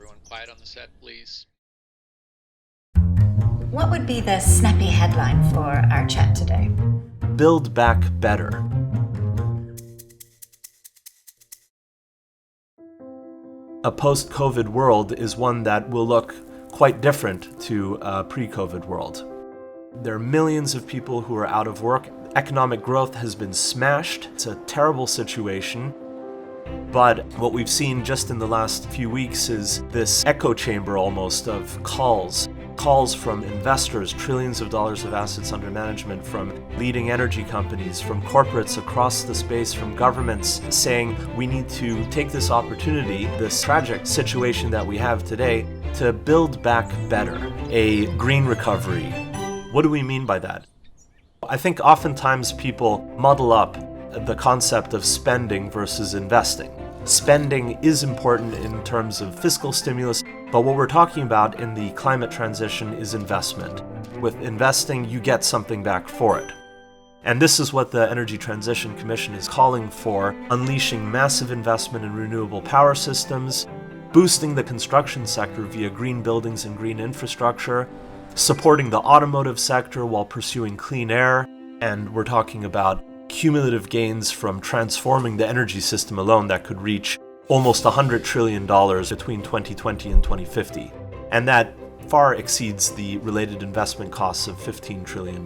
everyone quiet on the set, please? What would be the snappy headline for our chat today? Build back better. A post-COVID world is one that will look quite different to a pre-COVID world. There are millions of people who are out of work. Economic growth has been smashed. It's a terrible situation. But what we've seen just in the last few weeks is this echo chamber almost of calls from investors, trillions of dollars of assets under management, from leading energy companies, from corporates across the space, from governments saying we need to take this opportunity, this tragic situation that we have today, to build back better, a green recovery. What do we mean by that? I think oftentimes people muddle up the concept of spending versus investing. Spending is important in terms of fiscal stimulus, but what we're talking about in the climate transition is investment. With investing, you get something back for it. And this is what the Energy Transition Commission is calling for, unleashing massive investment in renewable power systems, boosting the construction sector via green buildings and green infrastructure, supporting the automotive sector while pursuing clean air, and we're talking about cumulative gains from transforming the energy system alone that could reach almost $100 trillion between 2020 and 2050. And that far exceeds the related investment costs of $15 trillion.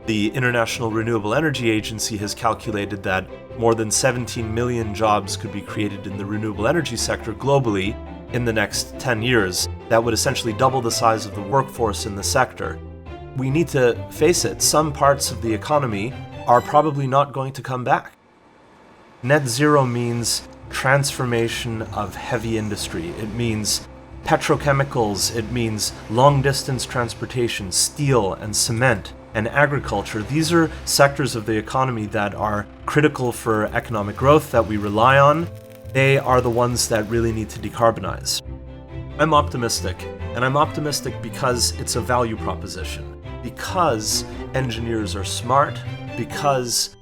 The International Renewable Energy Agency has calculated that more than 17 million jobs could be created in the renewable energy sector globally in the next 10 years. That would essentially double the size of the workforce in the sector. We need to face it, some parts of the economy are probably not going to come back. Net zero means transformation of heavy industry. It means petrochemicals, it means long-distance transportation, steel and cement and agriculture. These are sectors of the economy that are critical for economic growth that we rely on. They are the ones that really need to decarbonize. I'm optimistic, and I'm optimistic because it's a value proposition. Because engineers are smart, because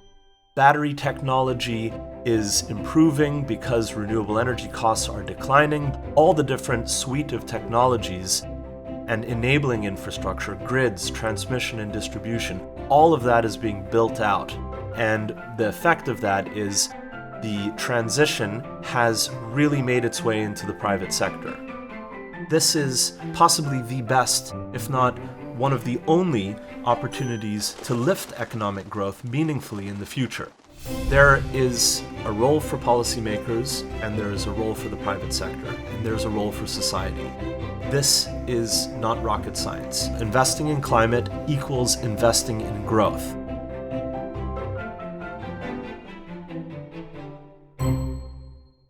battery technology is improving, because renewable energy costs are declining, all the different suite of technologies and enabling infrastructure, grids, transmission and distribution, all of that is being built out. And the effect of that is the transition has really made its way into the private sector. This is possibly the best, if not one of the only opportunities to lift economic growth meaningfully in the future. There is a role for policymakers, and there is a role for the private sector, and there's a role for society. This is not rocket science. Investing in climate equals investing in growth.